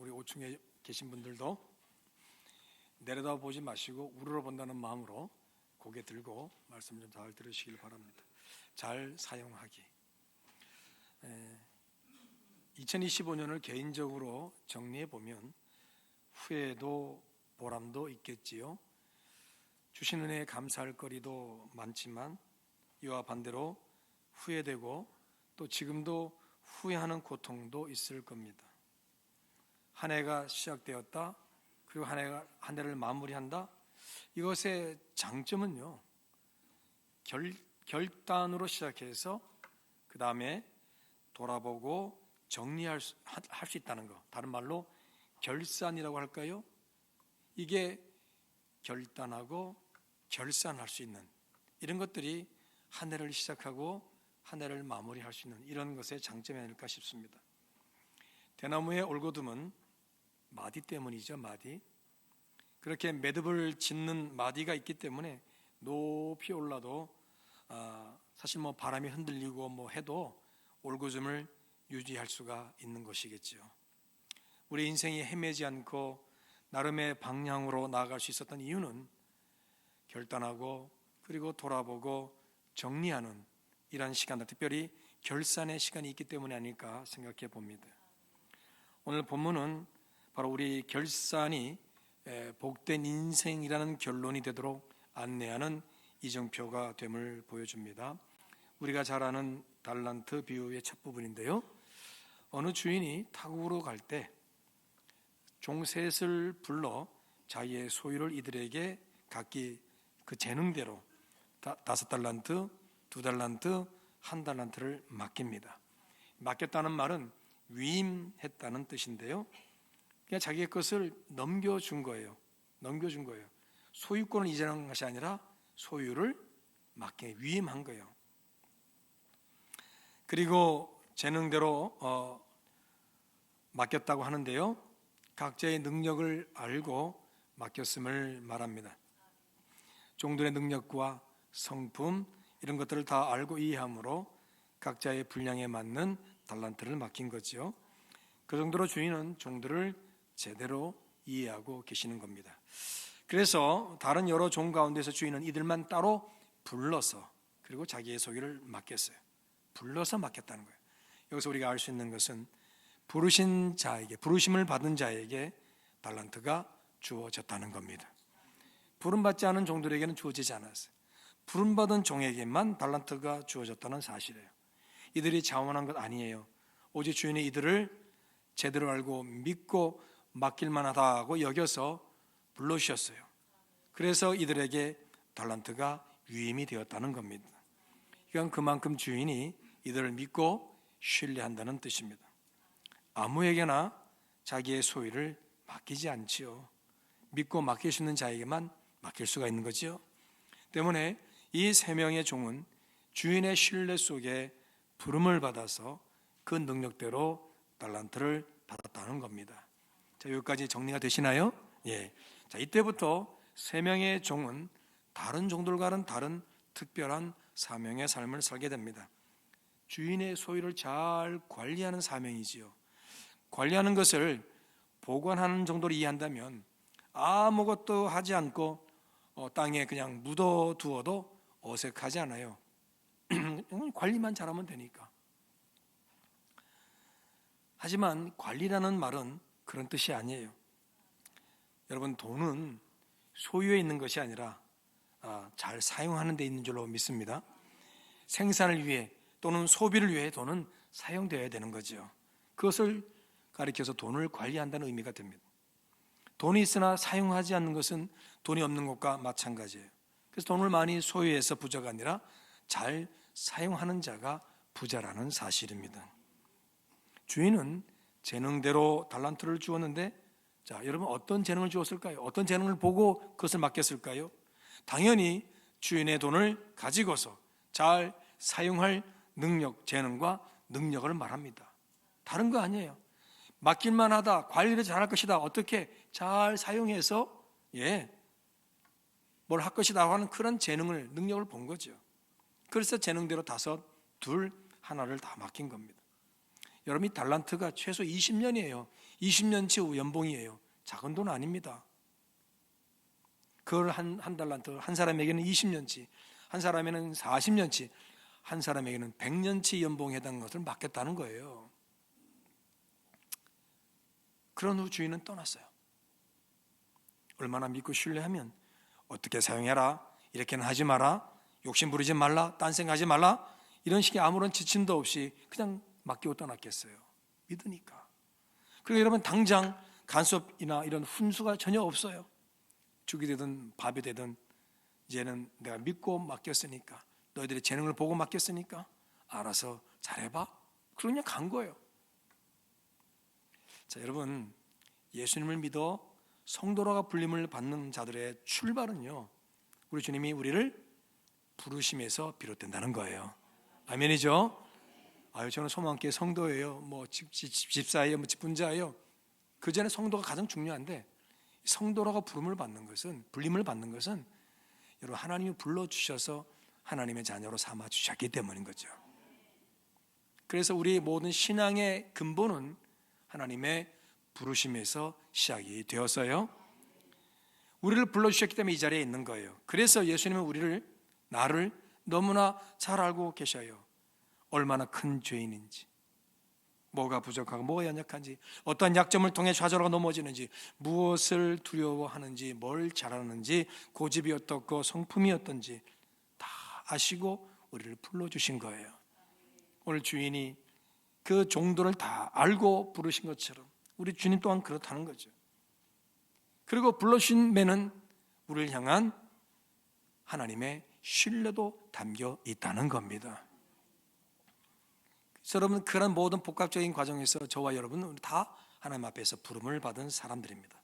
우리 5층에 계신 분들도 내려다보지 마시고 우러러 본다는 마음으로 고개 들고 말씀 좀 잘 들으시길 바랍니다. 잘 사용하기. 2025년을 개인적으로 정리해 보면 후회도 보람도 있겠지요. 주신 은혜에 감사할 거리도 많지만 이와 반대로 후회되고 또 지금도 후회하는 고통도 있을 겁니다. 한 해가 시작되었다. 그리고 한 해를 마무리한다. 이것의 장점은요, 결단으로 시작해서 그 다음에 돌아보고 정리할 수 있다는 것. 다른 말로 결산이라고 할까요? 이게 결단하고 결산할 수 있는 이런 것들이 한 해를 시작하고 한 해를 마무리할 수 있는 이런 것의 장점이 아닐까 싶습니다. 대나무의 올고듬은 마디 때문이죠. 마디. 그렇게 매듭을 짓는 마디가 있기 때문에 높이 올라도 사실 바람이 흔들리고 해도 올고즘을 유지할 수가 있는 것이겠죠. 우리 인생이 헤매지 않고 나름의 방향으로 나아갈 수 있었던 이유는 결단하고 그리고 돌아보고 정리하는 이런 시간들, 특별히 결산의 시간이 있기 때문이 아닐까 생각해 봅니다. 오늘 본문은 바로 우리 결산이 복된 인생이라는 결론이 되도록 안내하는 이정표가 됨을 보여줍니다. 우리가 잘 아는 달란트 비유의 첫 부분인데요, 어느 주인이 타국으로 갈 때 종셋을 불러 자기의 소유를 이들에게 각기 그 재능대로 5달란트, 2달란트, 1달란트를 맡깁니다. 맡겼다는 말은 위임했다는 뜻인데요, 그냥 자기의 것을 넘겨준 거예요. 소유권을 이전한 것이 아니라 소유를 위임한 거예요. 그리고 재능대로 맡겼다고 하는데요, 각자의 능력을 알고 맡겼음을 말합니다. 종들의 능력과 성품 이런 것들을 다 알고 이해함으로 각자의 분량에 맞는 달란트를 맡긴 거죠. 그 정도로 주인은 종들을 제대로 이해하고 계시는 겁니다. 그래서 다른 여러 종 가운데서 주인은 이들만 따로 불러서 그리고 자기의 소유를 맡겼어요. 불러서 맡겼다는 거예요. 여기서 우리가 알 수 있는 것은 부르신 자에게, 부르심을 받은 자에게 달란트가 주어졌다는 겁니다. 부름받지 않은 종들에게는 주어지지 않았어요. 부름받은 종에게만 달란트가 주어졌다는 사실이에요. 이들이 자원한 것 아니에요. 오직 주인이 이들을 제대로 알고 믿고 맡길 만하다고 여겨서 불러주셨어요. 그래서 이들에게 달란트가 위임이 되었다는 겁니다. 이건 그만큼 주인이 이들을 믿고 신뢰한다는 뜻입니다. 아무에게나 자기의 소유를 맡기지 않지요. 믿고 맡길 수 있는 자에게만 맡길 수가 있는 거죠. 때문에 이 3명의 종은 주인의 신뢰 속에 부름을 받아서 그 능력대로 달란트를 받았다는 겁니다. 자, 여기까지 정리가 되시나요? 예. 자, 이때부터 3명의 종은 다른 종들과는 다른 특별한 사명의 삶을 살게 됩니다. 주인의 소유를 잘 관리하는 사명이지요. 관리하는 것을 보관하는 정도로 이해한다면 아무것도 하지 않고 땅에 그냥 묻어두어도 어색하지 않아요. 관리만 잘하면 되니까. 하지만 관리라는 말은 그런 뜻이 아니에요. 여러분, 돈은 소유에 있는 것이 아니라 잘 사용하는 데 있는 줄로 믿습니다. 생산을 위해 또는 소비를 위해 돈은 사용되어야 되는 거죠. 그것을 가리켜서 돈을 관리한다는 의미가 됩니다. 돈이 있으나 사용하지 않는 것은 돈이 없는 것과 마찬가지예요. 그래서 돈을 많이 소유해서 부자가 아니라 잘 사용하는 자가 부자라는 사실입니다. 주인은 재능대로 달란트를 주었는데, 자, 여러분 어떤 재능을 주었을까요? 어떤 재능을 보고 그것을 맡겼을까요? 당연히 주인의 돈을 가지고서 잘 사용할 능력, 재능과 능력을 말합니다. 다른 거 아니에요. 맡길만 하다, 관리를 잘할 것이다, 어떻게 잘 사용해서 뭘 할 것이다 하는 그런 재능을, 능력을 본 거죠. 그래서 재능대로 5, 2, 1를 다 맡긴 겁니다. 여러분, 이 달란트가 최소 20년이에요. 20년치 연봉이에요. 작은 돈 아닙니다. 그걸 한 달란트, 한 사람에게는 20년치, 한 사람에게는 40년치, 한 사람에게는 100년치 연봉에 해당하는 것을 맡겼다는 거예요. 그런 후 주인은 떠났어요. 얼마나 믿고 신뢰하면 어떻게 사용해라, 이렇게는 하지 마라, 욕심 부리지 말라, 딴 생각하지 말라, 이런 식의 아무런 지침도 없이 그냥 맡기고 떠났겠어요. 믿으니까. 그리고 여러분 당장 간섭이나 이런 훈수가 전혀 없어요. 죽이 되든 밥이 되든 이제는 내가 믿고 맡겼으니까, 너희들의 재능을 보고 맡겼으니까 알아서 잘해봐. 그러냐 간 거예요. 자, 여러분, 예수님을 믿어 성도라고 불림을 받는 자들의 출발은요, 우리 주님이 우리를 부르심에서 비롯된다는 거예요. 아멘이죠? 아유, 저는 소망교회 성도예요. 뭐 집사예요, 뭐 집분자예요. 그 전에 성도가 가장 중요한데, 성도라고 불림을 받는 것은 여러분 하나님이 불러주셔서 하나님의 자녀로 삼아 주셨기 때문인 거죠. 그래서 우리 모든 신앙의 근본은 하나님의 부르심에서 시작이 되었어요. 우리를 불러주셨기 때문에 이 자리에 있는 거예요. 그래서 예수님은 나를 너무나 잘 알고 계셔요. 얼마나 큰 죄인인지, 뭐가 부족하고 뭐가 연약한지, 어떤 약점을 통해 좌절하고 넘어지는지, 무엇을 두려워하는지, 뭘 잘하는지, 고집이 어떻고 성품이 어떤지 다 아시고 우리를 불러주신 거예요. 오늘 주인이 그 종도를 다 알고 부르신 것처럼 우리 주님 또한 그렇다는 거죠. 그리고 불러주신 매는 우리를 향한 하나님의 신뢰도 담겨 있다는 겁니다. 여러분, 그런 모든 복합적인 과정에서 저와 여러분은 다 하나님 앞에서 부름을 받은 사람들입니다.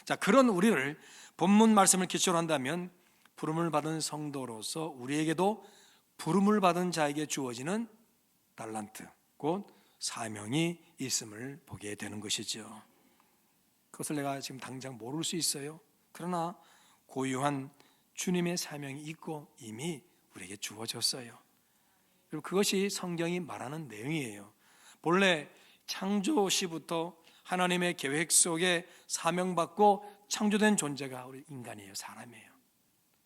자, 그런 우리를 본문 말씀을 기초로 한다면 부름을 받은 성도로서 우리에게도 부름을 받은 자에게 주어지는 달란트, 곧 사명이 있음을 보게 되는 것이죠. 그것을 내가 지금 당장 모를 수 있어요. 그러나 고유한 주님의 사명이 있고 이미 우리에게 주어졌어요. 그리고 그것이 성경이 말하는 내용이에요. 본래 창조시부터 하나님의 계획 속에 사명받고 창조된 존재가 우리 인간이에요. 사람이에요.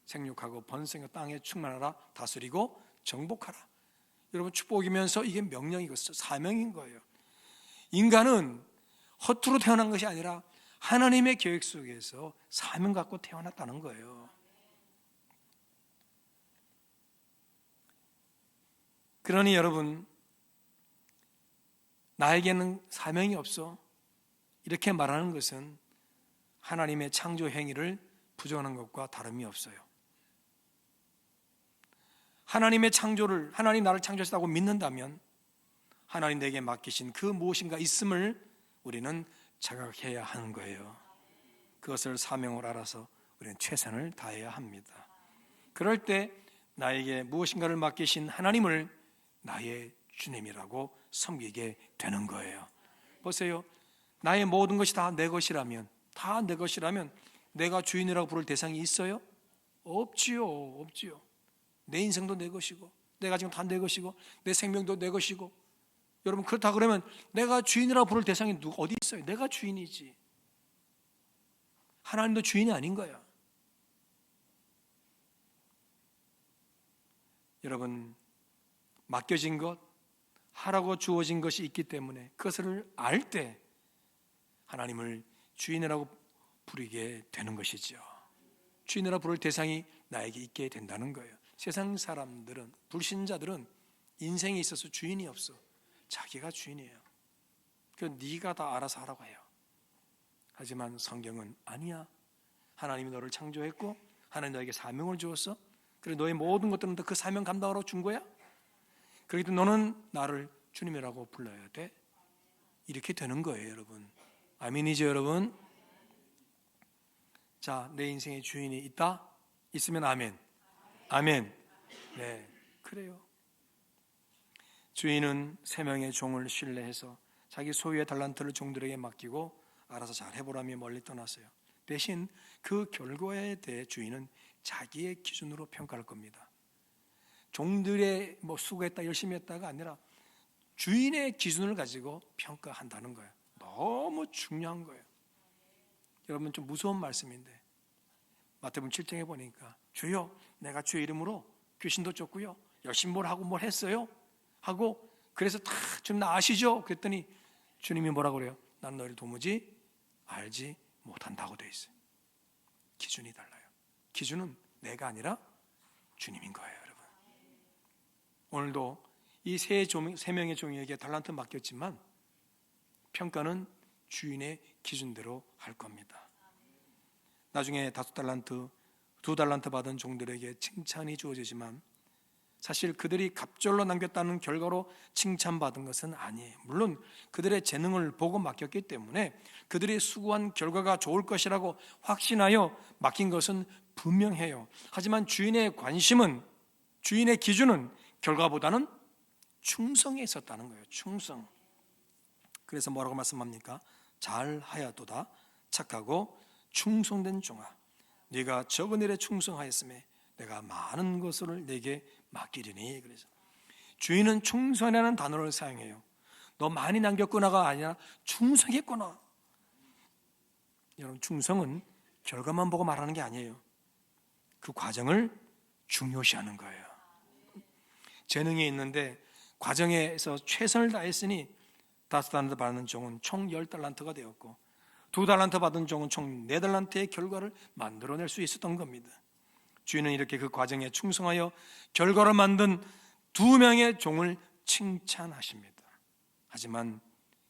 생육하고 번성하여 땅에 충만하라, 다스리고 정복하라. 여러분, 축복이면서 이게 명령이고 사명인 거예요. 인간은 허투루 태어난 것이 아니라 하나님의 계획 속에서 사명 갖고 태어났다는 거예요. 그러니 여러분, 나에게는 사명이 없어, 이렇게 말하는 것은 하나님의 창조 행위를 부정하는 것과 다름이 없어요. 하나님의 창조를, 하나님 나를 창조했다고 믿는다면 하나님 내게 맡기신 그 무엇인가 있음을 우리는 자각해야 하는 거예요. 그것을 사명을 알아서 우리는 최선을 다해야 합니다. 그럴 때 나에게 무엇인가를 맡기신 하나님을 나의 주님이라고 섬기게 되는 거예요. 보세요. 나의 모든 것이 다 내 것이라면 내가 주인이라고 부를 대상이 있어요? 없지요. 내 인생도 내 것이고, 내가 지금 다 내 것이고, 내 생명도 내 것이고. 여러분, 그렇다 그러면 내가 주인이라고 부를 대상이 어디 있어요? 내가 주인이지. 하나님도 주인이 아닌 거야. 여러분, 맡겨진 것, 하라고 주어진 것이 있기 때문에 그것을 알 때 하나님을 주인이라고 부르게 되는 것이죠. 주인이라고 부를 대상이 나에게 있게 된다는 거예요. 세상 사람들은, 불신자들은 인생에 있어서 주인이 없어. 자기가 주인이에요. 그 네가 다 알아서 하라고 해요. 하지만 성경은 아니야. 하나님이 너를 창조했고 하나님 너에게 사명을 주었어. 그리고 너의 모든 것들은 그 사명 감당하러 준 거야. 그래도 너는 나를 주님이라고 불러야 돼. 이렇게 되는 거예요, 여러분. 아멘이죠, 여러분? 자, 내 인생의 주인이 있다? 있으면 아멘. 아멘. 네, 그래요. 주인은 세 명의 종을 신뢰해서 자기 소유의 달란트를 종들에게 맡기고 알아서 잘 해보라며 멀리 떠났어요. 대신 그 결과에 대해 주인은 자기의 기준으로 평가할 겁니다. 종들의 수고했다, 열심히 했다가 아니라 주인의 기준을 가지고 평가한다는 거예요. 너무 중요한 거예요. 여러분 좀 무서운 말씀인데 마태복음 7장에 보니까 주여 내가 주의 이름으로 귀신도 쫓고요 열심히 뭘 하고 뭘 했어요 하고 그래서 다 좀 나 아시죠? 그랬더니 주님이 뭐라고 그래요? 난 너희를 도무지 알지 못한다고 되어 있어요. 기준이 달라요. 기준은 내가 아니라 주님인 거예요. 여러분 오늘도 이 세 명의 종에게 달란트 맡겼지만 평가는 주인의 기준대로 할 겁니다. 나중에 5달란트, 2달란트 받은 종들에게 칭찬이 주어지지만 사실 그들이 갑절로 남겼다는 결과로 칭찬받은 것은 아니에요. 물론 그들의 재능을 보고 맡겼기 때문에 그들이 수고한 결과가 좋을 것이라고 확신하여 맡긴 것은 분명해요. 하지만 주인의 관심은, 주인의 기준은 결과보다는 충성에 있었다는 거예요. 충성. 그래서 뭐라고 말씀합니까? 잘하였도다 착하고 충성된 종아, 네가 적은 일에 충성하였음에 내가 많은 것을 내게 맡기리니. 그래서 주인은 충성이라는 단어를 사용해요. 너 많이 남겼구나가 아니라 충성했구나. 여러분 충성은 결과만 보고 말하는 게 아니에요. 그 과정을 중요시하는 거예요. 재능이 있는데 과정에서 최선을 다했으니 5달란트 받는 종은 총 10달란트가 되었고 2달란트 받은 종은 총 4달란트의 결과를 만들어낼 수 있었던 겁니다. 주인은 이렇게 그 과정에 충성하여 결과를 만든 2명의 종을 칭찬하십니다. 하지만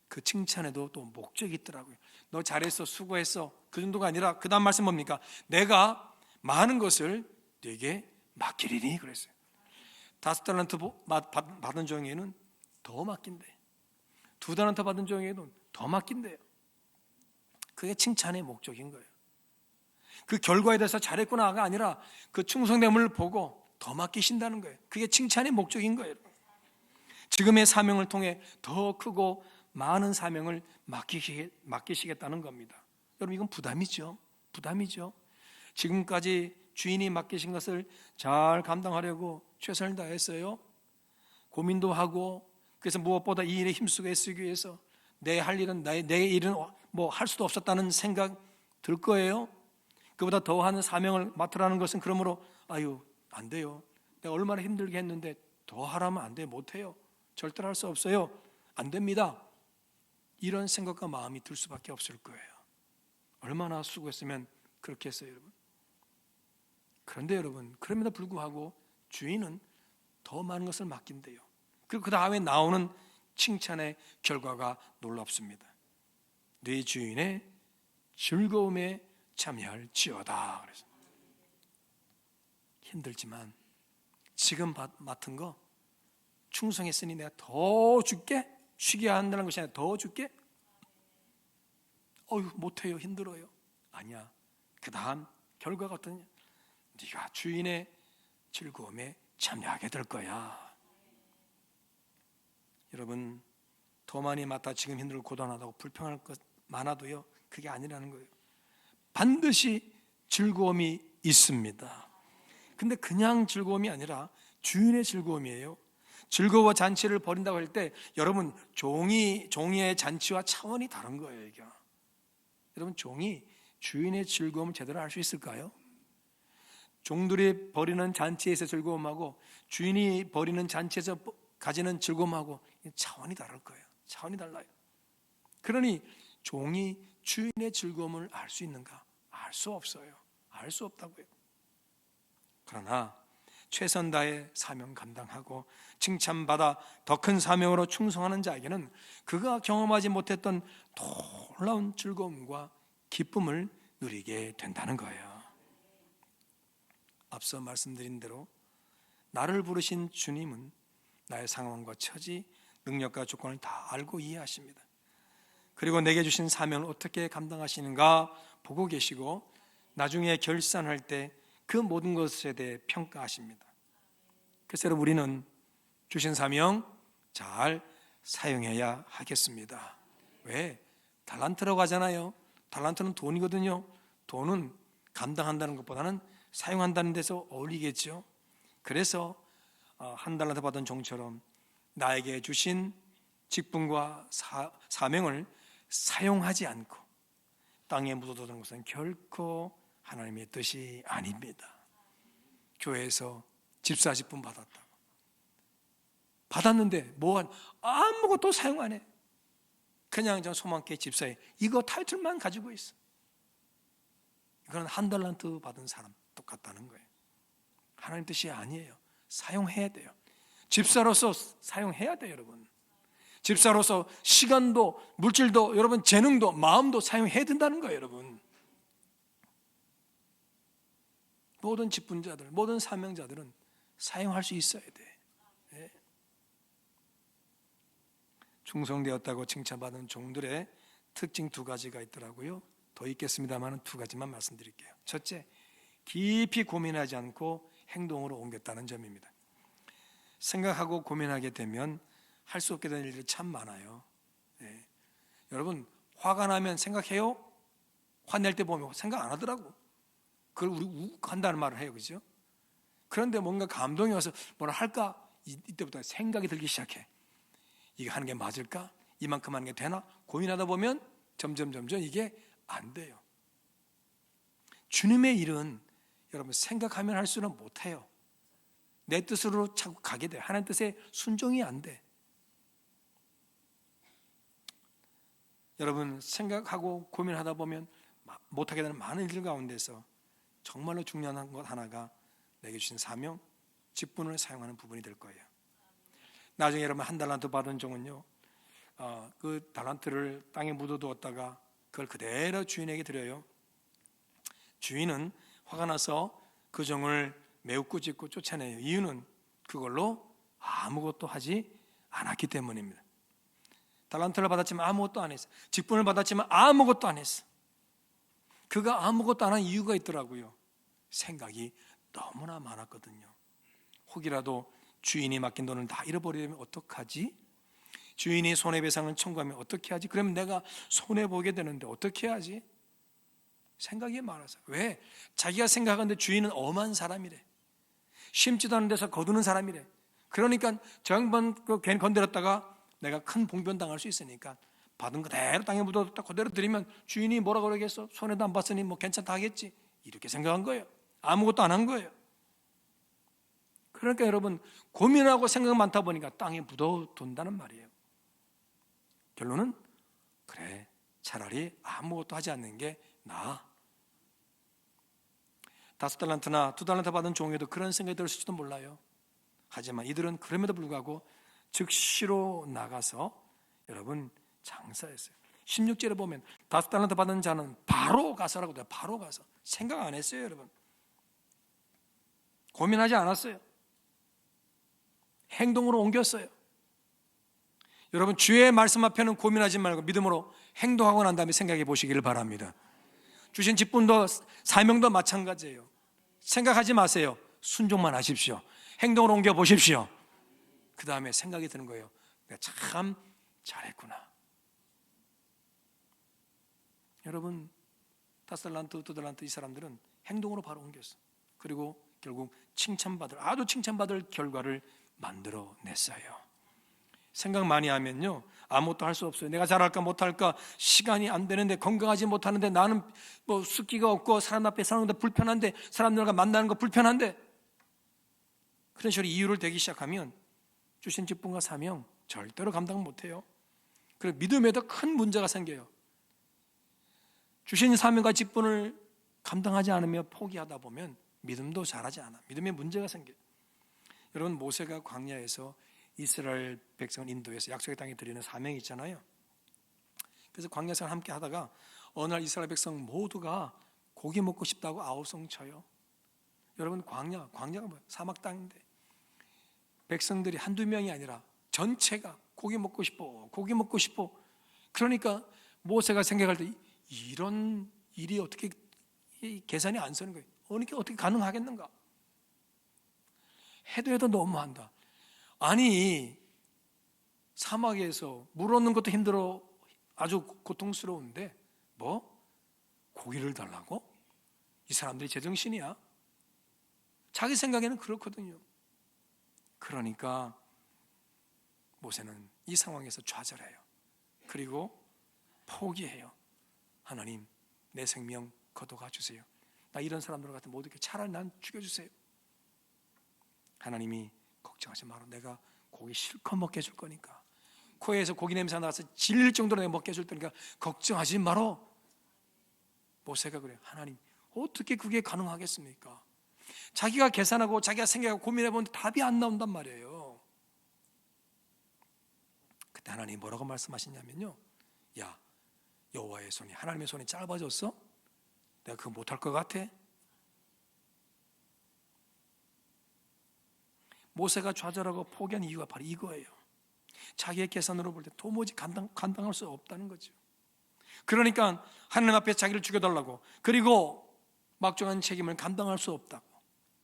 그 칭찬에도 또 목적이 있더라고요. 너 잘했어, 수고했어, 그 정도가 아니라 그 다음 말씀 뭡니까? 내가 많은 것을 네게 맡기리니 그랬어요. 5달란트 받은 종에게는 더 맡긴대. 2달란트 받은 종에게는 더 맡긴대요. 그게 칭찬의 목적인 거예요. 그 결과에 대해서 잘했구나가 아니라 그 충성됨을 보고 더 맡기신다는 거예요. 그게 칭찬의 목적인 거예요. 지금의 사명을 통해 더 크고 많은 사명을 맡기시겠다는 겁니다. 여러분 이건 부담이죠. 부담이죠. 지금까지 주인이 맡기신 것을 잘 감당하려고 최선을 다했어요. 고민도 하고 그래서 무엇보다 이 일에 힘쓰고 애쓰기 위해서 내 할 일은 내 일은 뭐 할 수도 없었다는 생각 들 거예요. 그보다 더한 사명을 맡으라는 것은 그러므로 아유 안 돼요. 내가 얼마나 힘들게 했는데 더 하라면 안 돼요. 못 해요. 절대로 할 수 없어요. 안 됩니다. 이런 생각과 마음이 들 수밖에 없을 거예요. 얼마나 수고했으면 그렇게 했어요, 여러분. 그런데 여러분, 그럼에도 불구하고 주인은 더 많은 것을 맡긴대요. 그리고 그 다음에 나오는 칭찬의 결과가 놀랍습니다. 네 주인의 즐거움에 참여할지어다. 그래서 힘들지만 지금 맡은 거 충성했으니 내가 더 줄게. 쉬게 한다는 것이 아니라 더 줄게. 못해요, 힘들어요. 아니야. 그 다음 결과가 어떠냐? 네가 주인의 즐거움에 참여하게 될 거야. 여러분 더 많이 맡아 지금 힘들고 고단하다고 불평할 것 많아도요, 그게 아니라는 거예요. 반드시 즐거움이 있습니다. 근데 그냥 즐거움이 아니라 주인의 즐거움이에요. 즐거워 잔치를 벌인다고 할 때 여러분 종이의 잔치와 차원이 다른 거예요. 이게. 여러분 종이 주인의 즐거움을 제대로 알 수 있을까요? 종들이 벌이는 잔치에서 즐거움하고 주인이 벌이는 잔치에서 가지는 즐거움하고 차원이 다를 거예요. 차원이 달라요. 그러니 종이 주인의 즐거움을 알 수 있는가? 알 수 없어요. 알 수 없다고요. 그러나 최선 다해 사명 감당하고 칭찬받아 더 큰 사명으로 충성하는 자에게는 그가 경험하지 못했던 놀라운 즐거움과 기쁨을 누리게 된다는 거예요. 앞서 말씀드린 대로 나를 부르신 주님은 나의 상황과 처지, 능력과 조건을 다 알고 이해하십니다. 그리고 내게 주신 사명을 어떻게 감당하시는가 보고 계시고 나중에 결산할 때 그 모든 것에 대해 평가하십니다. 그래서 여러분 우리는 주신 사명 잘 사용해야 하겠습니다. 왜? 달란트라고 하잖아요. 달란트는 돈이거든요. 돈은 감당한다는 것보다는 사용한다는 데서 어울리겠죠. 그래서 한 달란트 받은 종처럼 나에게 주신 직분과 사명을 사용하지 않고 땅에 묻어두는 것은 결코 하나님의 뜻이 아닙니다. 교회에서 집사 직분 받았다고 받았는데 아무것도 사용 안 해. 그냥 저 소망교회 집사에 이거 타이틀만 가지고 있어. 이건 한 달란트 받은 사람 똑같다는 거예요. 하나님 뜻이 아니에요. 사용해야 돼요. 집사로서 사용해야 돼요, 여러분. 집사로서 시간도, 물질도, 여러분 재능도, 마음도 사용해야 된다는 거예요, 여러분. 모든 직분자들, 모든 사명자들은 사용할 수 있어야 돼. 네. 충성되었다고 칭찬받은 종들의 특징 2가지가 있더라고요. 더 있겠습니다만 2가지만 말씀드릴게요. 첫째, 깊이 고민하지 않고 행동으로 옮겼다는 점입니다. 생각하고 고민하게 되면 할 수 없게 되는 일들이 참 많아요. 네. 여러분, 화가 나면 생각해요? 화낼 때 보면 생각 안 하더라고. 그걸 우리 한다는 말을 해요, 그죠? 그런데 뭔가 감동이 와서 뭐라 할까? 이때부터 생각이 들기 시작해. 이거 하는 게 맞을까? 이만큼 하는 게 되나? 고민하다 보면 점점 이게 안 돼요. 주님의 일은 여러분 생각하면 할수록 못해요. 내 뜻으로 자꾸 가게 돼. 하나님 뜻에 순종이 안 돼. 여러분 생각하고 고민하다 보면 못하게 되는 많은 일들 가운데서 정말로 중요한 것 하나가 내게 주신 사명, 직분을 사용하는 부분이 될 거예요. 나중에 여러분 한 달란트 받은 종은요, 그 달란트를 땅에 묻어두었다가 그걸 그대로 주인에게 드려요. 주인은 화가 나서 그 종을 매우 꾸짖고 쫓아내요. 이유는 그걸로 아무것도 하지 않았기 때문입니다. 달란트를 받았지만 아무것도 안 했어. 직분을 받았지만 아무것도 안 했어. 그가 아무것도 안 한 이유가 있더라고요. 생각이 너무나 많았거든요. 혹이라도 주인이 맡긴 돈을 다 잃어버리면 어떡하지? 주인이 손해배상을 청구하면 어떻게 하지? 그러면 내가 손해보게 되는데 어떻게 해야지? 생각이 많아서. 왜? 자기가 생각하는데 주인은 엄한 사람이래. 심지도 않은 데서 거두는 사람이래. 그러니까 저 양반 괜히 건드렸다가 내가 큰 봉변 당할 수 있으니까 받은 그대로 땅에 묻어뒀다 그대로 드리면 주인이 뭐라 그러겠어? 손해도 안 봤으니 뭐 괜찮다 하겠지. 이렇게 생각한 거예요. 아무것도 안 한 거예요. 그러니까 여러분 고민하고 생각 많다 보니까 땅에 묻어둔다는 말이에요. 결론은 그래, 차라리 아무것도 하지 않는 게 나아. 5달란트나 2달란트 받은 종에도 그런 생각이 들었을지도 몰라요. 하지만 이들은 그럼에도 불구하고 즉시로 나가서 여러분 장사했어요. 16절에 보면 5달란트 받은 자는 바로 가서라고 돼요. 바로 가서. 생각 안 했어요, 여러분. 고민하지 않았어요. 행동으로 옮겼어요. 여러분 주의 말씀 앞에는 고민하지 말고 믿음으로 행동하고 난 다음에 생각해 보시기를 바랍니다. 주신 직분도 사명도 마찬가지예요. 생각하지 마세요. 순종만 하십시오. 행동으로 옮겨 보십시오. 그 다음에 생각이 드는 거예요. 내가 참 잘했구나. 여러분 5달란트, 2달란트 이 사람들은 행동으로 바로 옮겼어. 그리고 결국 아주 칭찬받을 결과를 만들어냈어요. 생각 많이 하면요 아무것도 할 수 없어요. 내가 잘할까 못할까, 시간이 안 되는데, 건강하지 못하는데, 나는 뭐 숫기가 없고 사람 앞에 사는 거 불편한데, 사람들과 만나는 거 불편한데, 그런 식으로 이유를 대기 시작하면 주신 직분과 사명 절대로 감당 못해요. 그리고 믿음에도 큰 문제가 생겨요. 주신 사명과 직분을 감당하지 않으며 포기하다 보면 믿음도 잘하지 않아. 믿음에 문제가 생겨요. 여러분 모세가 광야에서 이스라엘 백성을 인도해서 약속의 땅에 드리는 사명이 있잖아요. 그래서 광야생활 함께 하다가 어느 날 이스라엘 백성 모두가 고기 먹고 싶다고 아우성 쳐요. 여러분 광야가 뭐예요? 사막 땅인데 백성들이 한두 명이 아니라 전체가 고기 먹고 싶어. 그러니까 모세가 생각할 때 이런 일이 어떻게 계산이 안 서는 거예요. 어떻게 가능하겠는가? 해도 너무한다. 아니 사막에서 물 얻는 것도 힘들어 아주 고통스러운데 고기를 달라고? 이 사람들이 제정신이야? 자기 생각에는 그렇거든요. 그러니까 모세는 이 상황에서 좌절해요. 그리고 포기해요. 하나님, 내 생명 거둬가 주세요. 나 이런 사람들 같은 못 이렇게 차라리 난 죽여주세요. 하나님이 걱정하지 마라. 내가 고기 실컷 먹게 해줄 거니까. 코에서 고기 냄새가 나서 질릴 정도로 내가 먹게 해줄 테니까 걱정하지 마라. 모세가 그래요. 하나님, 어떻게 그게 가능하겠습니까? 자기가 계산하고 자기가 생각하고 고민해보는데 답이 안 나온단 말이에요. 그때 하나님이 뭐라고 말씀하시냐면요, 야, 여호와의 손이, 하나님의 손이 짧아졌어? 내가 그거 못할 것 같아? 모세가 좌절하고 포기한 이유가 바로 이거예요. 자기의 계산으로 볼 때 도무지 감당할 수 없다는 거죠. 그러니까 하나님 앞에 자기를 죽여달라고, 그리고 막중한 책임을 감당할 수 없다고,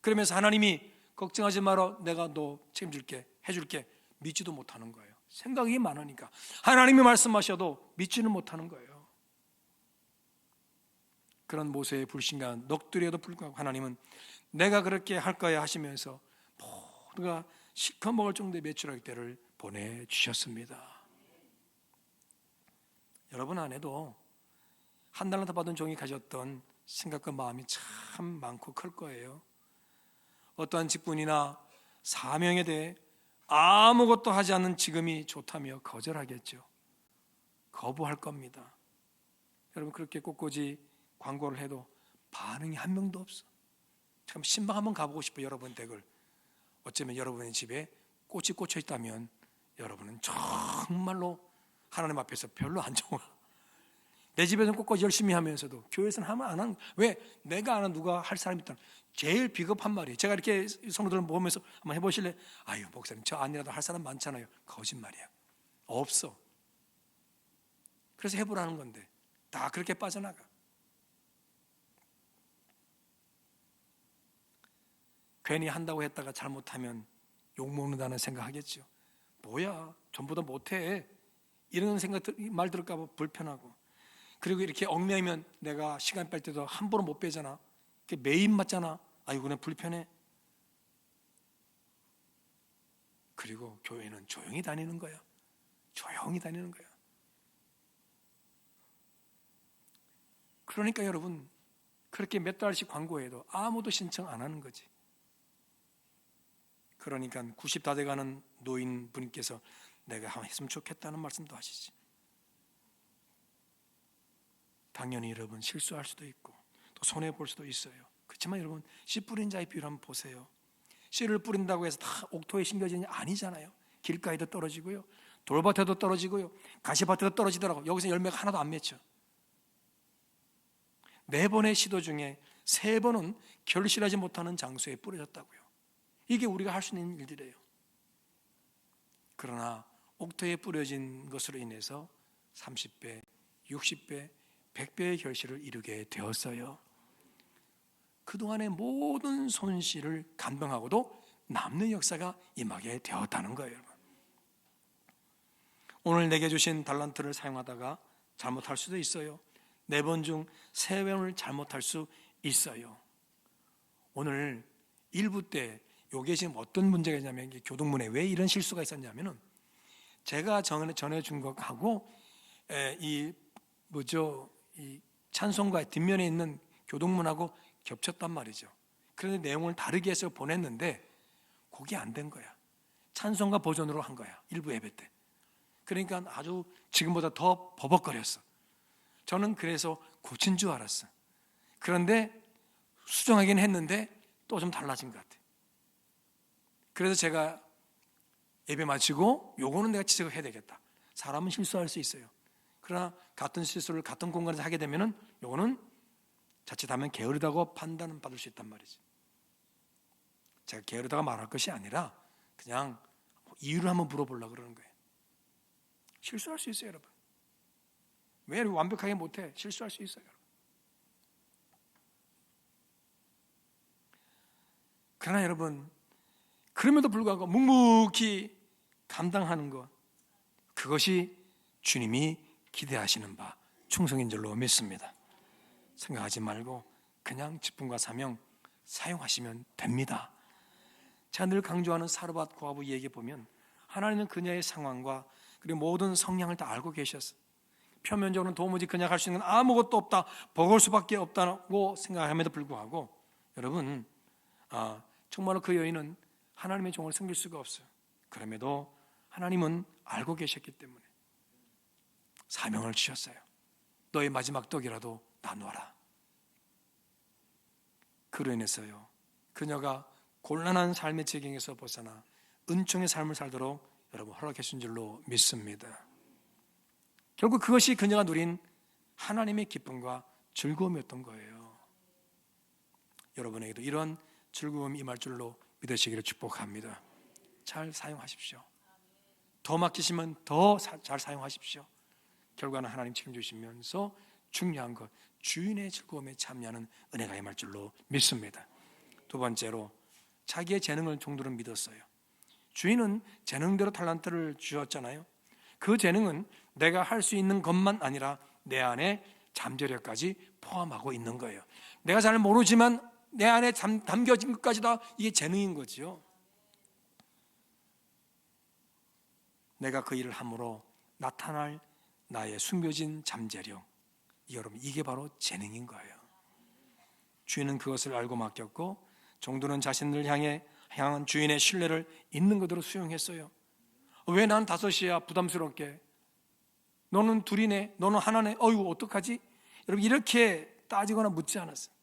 그러면서 하나님이 걱정하지 마라, 내가 너 책임질게, 해줄게, 믿지도 못하는 거예요. 생각이 많으니까 하나님이 말씀하셔도 믿지는 못하는 거예요. 그런 모세의 불신과 넋두리에도 불구하고 하나님은 내가 그렇게 할 거야 하시면서 모두가 실컷 먹을 정도의 메추라기 때를 보내주셨습니다. 여러분 안에도 한 달란트 받은 종이 가졌던 생각과 마음이 참 많고 클 거예요. 어떠한 직분이나 사명에 대해 아무것도 하지 않는 지금이 좋다며 거절하겠죠. 거부할 겁니다. 여러분, 그렇게 꼿꼿이 광고를 해도 반응이 한 명도 없어. 참 신방 한번 가보고 싶어요. 여러분 댁을. 어쩌면 여러분의 집에 꽃이 꽂혀 있다면 여러분은 정말로 하나님 앞에서 별로 안 좋아. 내 집에서는 꼿꼿이 열심히 하면서도 교회에서는 하면 안 하는, 왜? 내가 아는 누가 할 사람이 있다는, 제일 비겁한 말이에요. 제가 이렇게 성도들을 보면서 한번 해보실래? 아유, 목사님, 저 아니라도 할 사람 많잖아요. 거짓말이야. 없어. 그래서 해보라는 건데 다 그렇게 빠져나가. 괜히 한다고 했다가 잘못하면 욕먹는다는 생각하겠죠. 뭐야, 전부 다 못해, 이런 생각, 말 들을까 봐 불편하고, 그리고 이렇게 얽매이면 내가 시간 뺄 때도 함부로 못 빼잖아. 매입 맞잖아. 아이고, 그냥 불편해. 그리고 교회는 조용히 다니는 거야. 조용히 다니는 거야. 그러니까 여러분, 그렇게 몇 달씩 광고해도 아무도 신청 안 하는 거지. 그러니까 90 다 돼가는 노인분께서 내가 한번 했으면 좋겠다는 말씀도 하시지. 당연히 여러분 실수할 수도 있고 또 손해볼 수도 있어요. 그렇지만 여러분, 씨 뿌린 자의 비유를 한번 보세요. 씨를 뿌린다고 해서 다 옥토에 심겨지는 게 아니잖아요. 길가에도 떨어지고요, 돌밭에도 떨어지고요, 가시밭에도 떨어지더라고. 여기서 열매가 하나도 안 맺혀. 4번의 시도 중에 3번은 결실하지 못하는 장소에 뿌려졌다고요. 이게 우리가 할 수 있는 일들이에요. 그러나 옥토에 뿌려진 것으로 인해서 30배, 60배, 100배의 결실을 이루게 되었어요. 그동안의 모든 손실을 감당하고도 남는 역사가 임하게 되었다는 거예요. 여러분, 오늘 내게 주신 달란트를 사용하다가 잘못할 수도 있어요. 4번 중 3번을 잘못할 수 있어요. 오늘 1부 때 이게 지금 어떤 문제가 있냐면, 교동문에 왜 이런 실수가 있었냐면은, 제가 전해준 것하고 이 찬송가 뒷면에 있는 교동문하고 겹쳤단 말이죠. 그런데 내용을 다르게 해서 보냈는데 그게 안 된 거야. 찬송가 버전으로 한 거야, 1부 예배 때. 그러니까 아주 지금보다 더 버벅거렸어. 저는 그래서 고친 줄 알았어. 그런데 수정하긴 했는데 또 좀 달라진 것 같아. 그래서 제가 예배 마치고 요거는 내가 지적을 해야 되겠다. 사람은 실수할 수 있어요. 그러나 같은 실수를 같은 공간에서 하게 되면은 요거는 자칫하면 게으르다고 판단받을 수 있단 말이지. 제가 게으르다가 말할 것이 아니라 그냥 이유를 한번 물어보려고 그러는 거예요. 실수할 수 있어요, 여러분. 왜 완벽하게 못해? 실수할 수 있어요, 여러분. 그러나 여러분, 그럼에도 불구하고 묵묵히 감당하는 것, 그것이 주님이 기대하시는 바 충성인 줄로 믿습니다. 생각하지 말고 그냥 직분과 사명 사용하시면 됩니다. 제가 늘 강조하는 사르밧 고아부 얘기 보면 하나님은 그녀의 상황과 그리고 모든 성향을 다 알고 계셨어요. 표면적으로는 도무지 그냥 할 수 있는 건 아무것도 없다, 버거울 수밖에 없다고 생각함에도 불구하고 여러분, 정말로 그 여인은 하나님의 종을 섬길 수가 없어요. 그럼에도 하나님은 알고 계셨기 때문에 사명을 주셨어요. 너의 마지막 떡이라도 나누어라. 그로 인해서요, 그녀가 곤란한 삶의 지경에서 벗어나 은총의 삶을 살도록 여러분 허락해 주신 줄로 믿습니다. 결국 그것이 그녀가 누린 하나님의 기쁨과 즐거움이었던 거예요. 여러분에게도 이런 즐거움이 임할 줄로 믿으시기를 축복합니다. 잘 사용하십시오. 더 맡기시면 더 잘 사용하십시오. 결과는 하나님 책임주시면서 중요한 것, 주인의 즐거움에 참여하는 은혜가 임할 줄로 믿습니다. 두 번째로, 자기의 재능을 종들은 믿었어요. 주인은 재능대로 달란트를 주었잖아요. 그 재능은 내가 할 수 있는 것만 아니라 내 안에 잠재력까지 포함하고 있는 거예요. 내가 잘 모르지만 내 안에 담겨진 것까지 다 이게 재능인 거죠. 내가 그 일을 함으로 나타날 나의 숨겨진 잠재력, 여러분, 이게 바로 재능인 거예요. 주인은 그것을 알고 맡겼고 종들은 자신을 향한 주인의 신뢰를 있는 그대로 수용했어요. 왜 난 5이야 부담스럽게, 너는 2이네, 너는 하나네, 어휴 어떡하지? 여러분, 이렇게 따지거나 묻지 않았어요.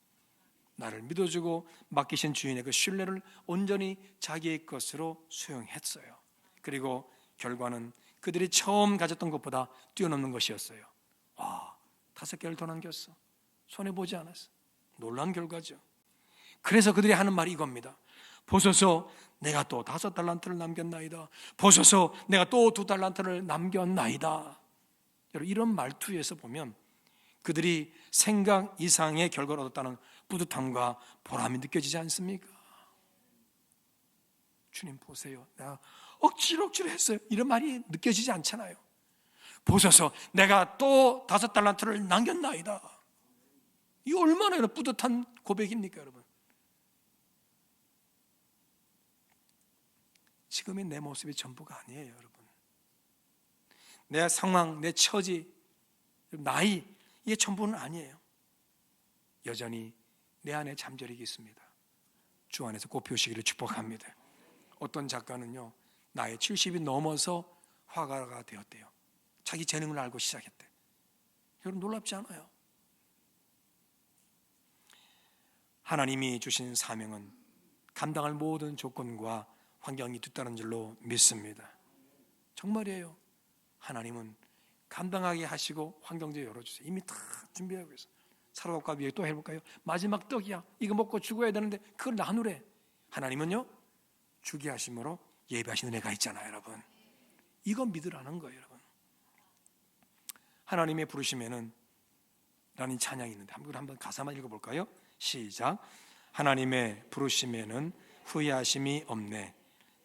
나를 믿어주고 맡기신 주인의 그 신뢰를 온전히 자기의 것으로 수용했어요. 그리고 결과는 그들이 처음 가졌던 것보다 뛰어넘는 것이었어요. 와, 5개를 더 남겼어. 손해보지 않았어. 놀라운 결과죠. 그래서 그들이 하는 말이 이겁니다. 보소서, 내가 또 5달란트를 남겼나이다. 보소서, 내가 또 2달란트를 남겼나이다. 여러분, 이런 말투에서 보면 그들이 생각 이상의 결과를 얻었다는 뿌듯함과 보람이 느껴지지 않습니까? 주님 보세요, 내가 억지로 했어요, 이런 말이 느껴지지 않잖아요. 보소서, 내가 또 5달란트를 남겼나이다. 이 얼마나 뿌듯한 고백입니까, 여러분? 지금의 내 모습이 전부가 아니에요, 여러분. 내 상황, 내 처지, 나이, 이게 전부는 아니에요. 여전히 내 안에 잠재력이 있습니다. 주 안에서 꽃피우시기를 축복합니다. 어떤 작가는요, 나이 70이 넘어서 화가가 되었대요. 자기 재능을 알고 시작했대. 여러분, 놀랍지 않아요? 하나님이 주신 사명은 감당할 모든 조건과 환경이 뒤따른 줄로 믿습니다. 정말이에요. 하나님은 감당하게 하시고 환경도 열어주세요. 이미 다 준비하고 있어요. 사랑과 위에 또 해볼까요? 마지막 떡이야, 이거 먹고 죽어야 되는데 그걸 나누래. 하나님은요, 주게 하심으로 예비하신 은혜가 있잖아요, 여러분. 이거 믿으라는 거예요, 여러분. 하나님의 부르심에는 라는 찬양이 있는데 한번 가사만 읽어볼까요? 시작. 하나님의 부르심에는 후회하심이 없네.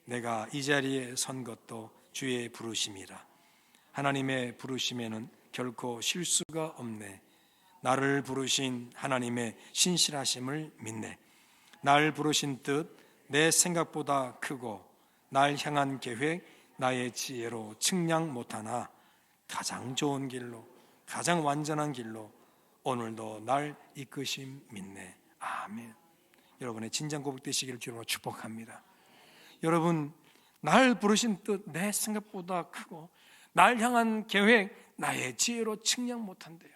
내가 이 자리에 선 것도 주의 부르심이라. 하나님의 부르심에는 결코 실수가 없네. 나를 부르신 하나님의 신실하심을 믿네. 날 부르신 뜻 내 생각보다 크고 날 향한 계획 나의 지혜로 측량 못하나 가장 좋은 길로, 가장 완전한 길로 오늘도 날 이끄심 믿네. 아멘. 여러분의 진정 고백 되시기를 주로 축복합니다. 여러분, 날 부르신 뜻 내 생각보다 크고 날 향한 계획 나의 지혜로 측량 못한대요.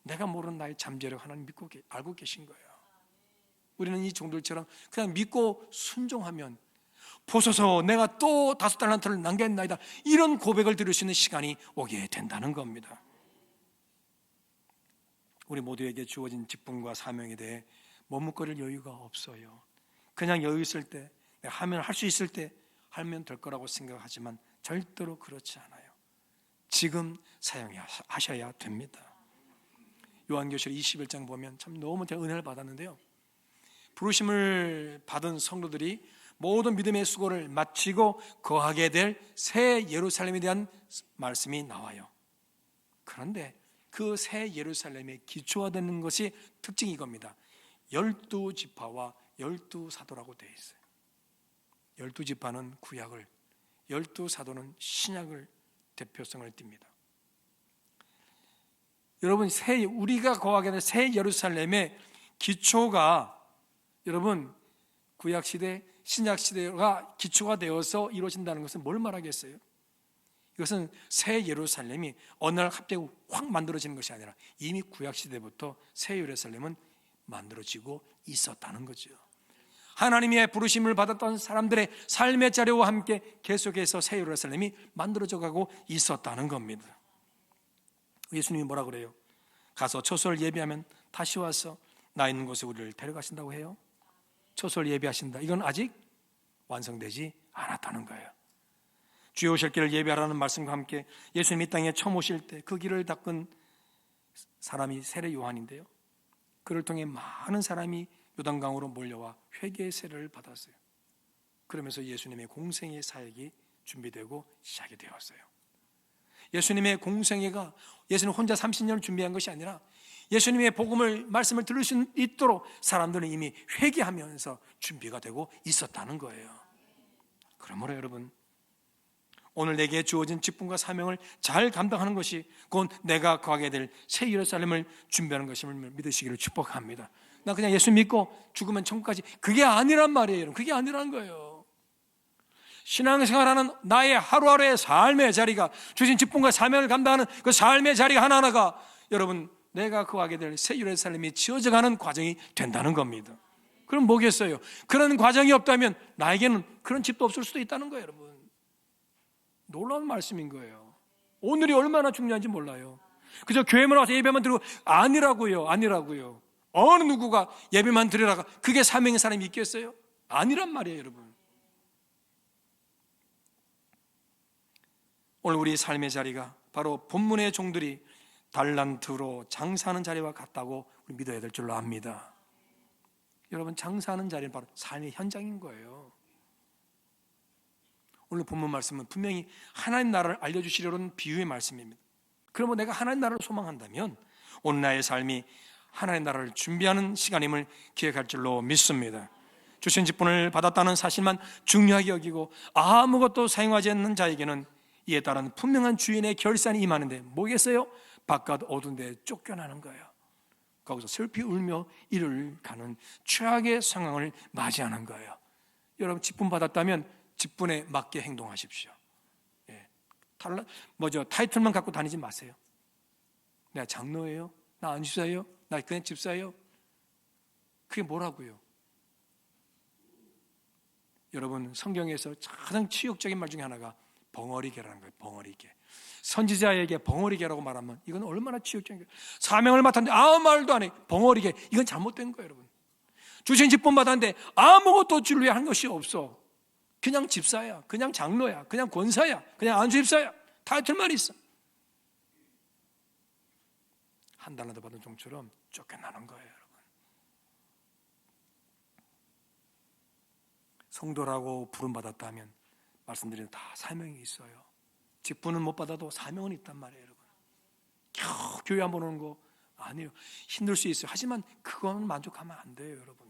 내가 모르는 나의 잠재력 하나님 믿고 알고 계신 거예요. 우리는 이 종들처럼 그냥 믿고 순종하면 보소서, 내가 또 5달란트를 남겼나이다, 이런 고백을 들을 수 있는 시간이 오게 된다는 겁니다. 우리 모두에게 주어진 직분과 사명에 대해 머뭇거릴 여유가 없어요. 그냥 여유 있을 때, 하면 할 수 있을 때 하면 될 거라고 생각하지만 절대로 그렇지 않아요. 지금 사용하셔야 됩니다. 요한계시록 21장 보면 참 너무 제가 은혜를 받았는데요, 부르심을 받은 성도들이 모든 믿음의 수고를 마치고 거하게 될 새 예루살렘에 대한 말씀이 나와요. 그런데 그 새 예루살렘의 기초가 되는 것이 특징이 이겁니다. 12지파와 12사도라고 되어 있어요. 12지파는 구약을, 12사도는 신약을 대표성을 띱니다. 여러분, 우리가 거하게 될 새 예루살렘의 기초가, 여러분, 구약시대, 신약시대가 기초가 되어서 이루어진다는 것은 뭘 말하겠어요? 이것은 새 예루살렘이 어느 날 갑자기 확 만들어지는 것이 아니라 이미 구약시대부터 새 예루살렘은 만들어지고 있었다는 거죠. 하나님의 부르심을 받았던 사람들의 삶의 자료와 함께 계속해서 새 예루살렘이 만들어져 가고 있었다는 겁니다. 예수님이 뭐라 그래요? 가서 초소를 예비하면 다시 와서 나 있는 곳에 우리를 데려가신다고 해요. 초소를 예비하신다. 이건 아직 완성되지 않았다는 거예요. 주의 오실 길을 예비하라는 말씀과 함께 예수님이 이 땅에 처음 오실 때 그 길을 닦은 사람이 세례 요한인데요, 그를 통해 많은 사람이 요단강으로 몰려와 회개의 세례를 받았어요. 그러면서 예수님의 공생의 사역이 준비되고 시작이 되었어요. 예수님의 공생애가 예수님 혼자 30년을 준비한 것이 아니라 예수님의 복음을, 말씀을 들을 수 있도록 사람들은 이미 회개하면서 준비가 되고 있었다는 거예요. 그러므로 여러분, 오늘 내게 주어진 직분과 사명을 잘 감당하는 것이 곧 내가 거하게 될 새 예루살렘을 준비하는 것임을 믿으시기를 축복합니다. 나 그냥 예수 믿고 죽으면 천국까지, 그게 아니란 말이에요. 여러분, 그게 아니란 거예요. 신앙생활하는 나의 하루하루의 삶의 자리가, 주신 직분과 사명을 감당하는 그 삶의 자리가 하나하나가 여러분, 내가 거하게 될 새 예루살렘이 지어져가는 과정이 된다는 겁니다. 그럼 뭐겠어요? 그런 과정이 없다면 나에게는 그런 집도 없을 수도 있다는 거예요. 여러분, 놀라운 말씀인 거예요. 오늘이 얼마나 중요한지 몰라요. 그저 교회만 와서 예배만 드리고, 아니라고요. 어느 누구가 예배만 드리라가 그게 사명의 사람이 있겠어요? 아니란 말이에요. 여러분, 오늘 우리 삶의 자리가 바로 본문의 종들이 달란트로 장사하는 자리와 같다고 우리 믿어야 될 줄로 압니다. 여러분, 장사하는 자리는 바로 삶의 현장인 거예요. 오늘 본문 말씀은 분명히 하나님 나라를 알려주시려는 비유의 말씀입니다. 그러면 내가 하나님 나라를 소망한다면 오늘 나의 삶이 하나님 나라를 준비하는 시간임을 기억할 줄로 믿습니다. 주신 직분을 받았다는 사실만 중요하게 여기고 아무것도 사용하지 않는 자에게는 이에 따른 분명한 주인의 결산이 임하는데 뭐겠어요? 바깥 어두운 데 쫓겨나는 거예요. 거기서 슬피 울며 이를 가는 최악의 상황을 맞이하는 거예요. 여러분, 직분 받았다면 직분에 맞게 행동하십시오. 타이틀만 갖고 다니지 마세요. 내가 장로예요? 나 안 집사예요? 나 그냥 집사예요? 그게 뭐라고요? 여러분, 성경에서 가장 치욕적인 말 중에 하나가 벙어리개라는 거예요. 벙어리개. 선지자에게 벙어리개라고 말하면 이건 얼마나 치욕적인 거예요. 사명을 맡았는데 아무 말도 안 해. 벙어리개. 이건 잘못된 거예요. 여러분, 주신 직분 받았는데 아무것도 진료한 것이 없어. 그냥 집사야, 그냥 장로야, 그냥 권사야, 그냥 안수집사야, 타이틀만 있어. 한 달러도 받은 종처럼 쫓겨나는 거예요. 여러분, 성도라고 부름받았다면 말씀드린 다 사명이 있어요. 직분은 못 받아도 사명은 있단 말이에요. 여러분, 겨우 교회 한번 오는 거 아니에요. 힘들 수 있어요. 하지만 그거는 만족하면 안 돼요. 여러분,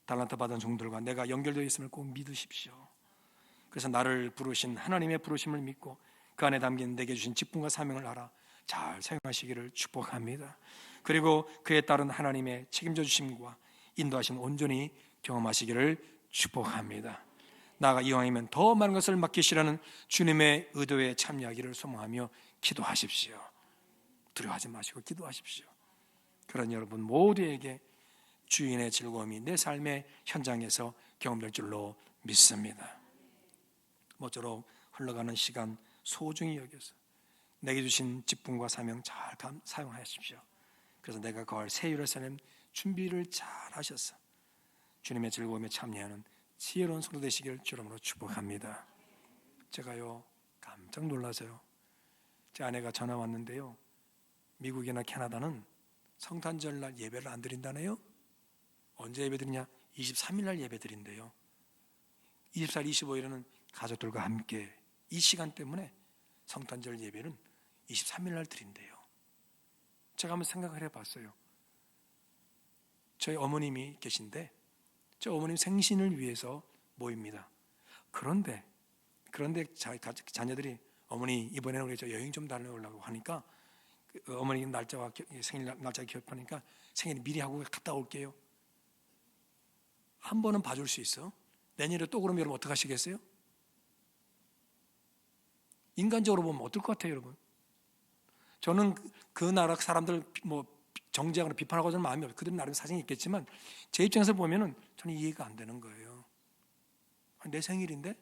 달란트 받은 종들과 내가 연결되어 있음을 꼭 믿으십시오. 그래서 나를 부르신 하나님의 부르심을 믿고 그 안에 담긴 내게 주신 직분과 사명을 알아 잘 사용하시기를 축복합니다. 그리고 그에 따른 하나님의 책임져 주심과 인도하심 온전히 경험하시기를 축복합니다. 나아가 이왕이면 더 많은 것을 맡기시라는 주님의 의도에 참여하기를 소망하며 기도하십시오. 두려워하지 마시고 기도하십시오. 그런 여러분 모두에게 주인의 즐거움이 내 삶의 현장에서 경험될 줄로 믿습니다. 모쪼록 흘러가는 시간 소중히 여겨서 내게 주신 직분과 사명 잘 사용하십시오. 그래서 내가 거할 새 예루살렘 준비를 잘 하셔서 주님의 즐거움에 참여하는 지혜로운 성도 되시길 주름으로 축복합니다. 제가요 깜짝 놀라서요, 제 아내가 전화 왔는데요, 미국이나 캐나다는 성탄절날 예배를 안 드린다네요. 언제 예배 드리냐? 23일 날 예배 드린대요. 24일, 25일에는 가족들과 함께 이 시간 때문에 성탄절 예배는 23일 날 드린대요. 제가 한번 생각을 해봤어요. 저희 어머님이 계신데 저 어머님 생신을 위해서 모입니다. 그런데 자녀들이 어머니 이번에는 우리 저 여행 좀 다녀오려고 하니까 어머니 날짜와 생일 날짜 기억하니까 생일 미리 하고 갔다 올게요. 한 번은 봐줄 수 있어. 내년에 또 그러면 여러분 어떻게 하시겠어요? 인간적으로 보면 어떨 것 같아요, 여러분? 저는 그 나라 사람들 뭐 정죄하거나 비판하고 저는 마음이 없어요. 그들 나름 사정이 있겠지만 제 입장에서 보면은 저는 이해가 안 되는 거예요. 내 생일인데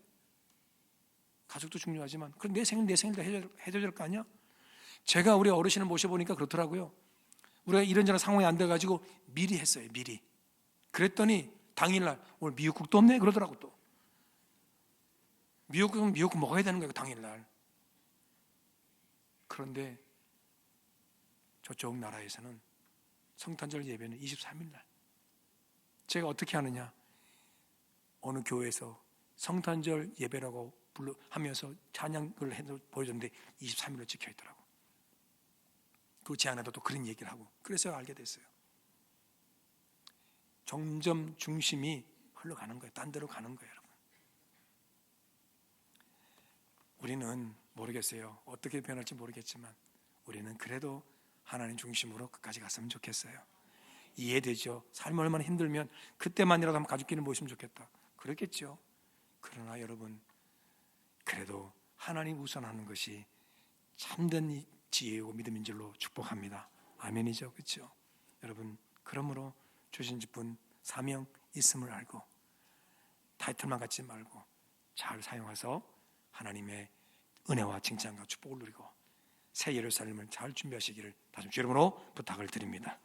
가족도 중요하지만 그럼 내 생일도 해줘야 될 거 아니야? 제가 우리 어르신을 모셔보니까 그렇더라고요. 우리가 이런저런 상황이 안 돼가지고 미리 했어요. 미리. 그랬더니 당일날 오늘 미역국도 없네 그러더라고. 또 미역국 먹어야 되는 거예요. 당일날. 그런데 저쪽 나라에서는 성탄절 예배는 23일 날. 제가 어떻게 하느냐? 어느 교회에서 성탄절 예배라고 하면서 찬양을 해서 보여줬는데 23일로 찍혀 있더라고. 그 제안에도 또 그런 얘기를 하고 그래서 알게 됐어요. 점점 중심이 흘러가는 거예요. 딴 데로 가는 거예요, 여러분. 우리는 모르겠어요. 어떻게 변할지 모르겠지만 우리는 그래도 하나님 중심으로 끝까지 갔으면 좋겠어요. 이해되죠? 삶이 얼마나 힘들면 그때만이라도 한번 가족끼리 모시면 좋겠다. 그렇겠죠. 그러나 여러분, 그래도 하나님 우선하는 것이 참된 지혜이고 믿음인 줄로 축복합니다. 아멘이죠. 그렇죠? 여러분, 그러므로 주신 분 사명 있음을 알고 타이틀만 갖지 말고 잘 사용해서 하나님의 은혜와 칭찬과 축복을 누리고 새 예루살렘을 잘 준비하시기를 다시 여러분으로 부탁을 드립니다.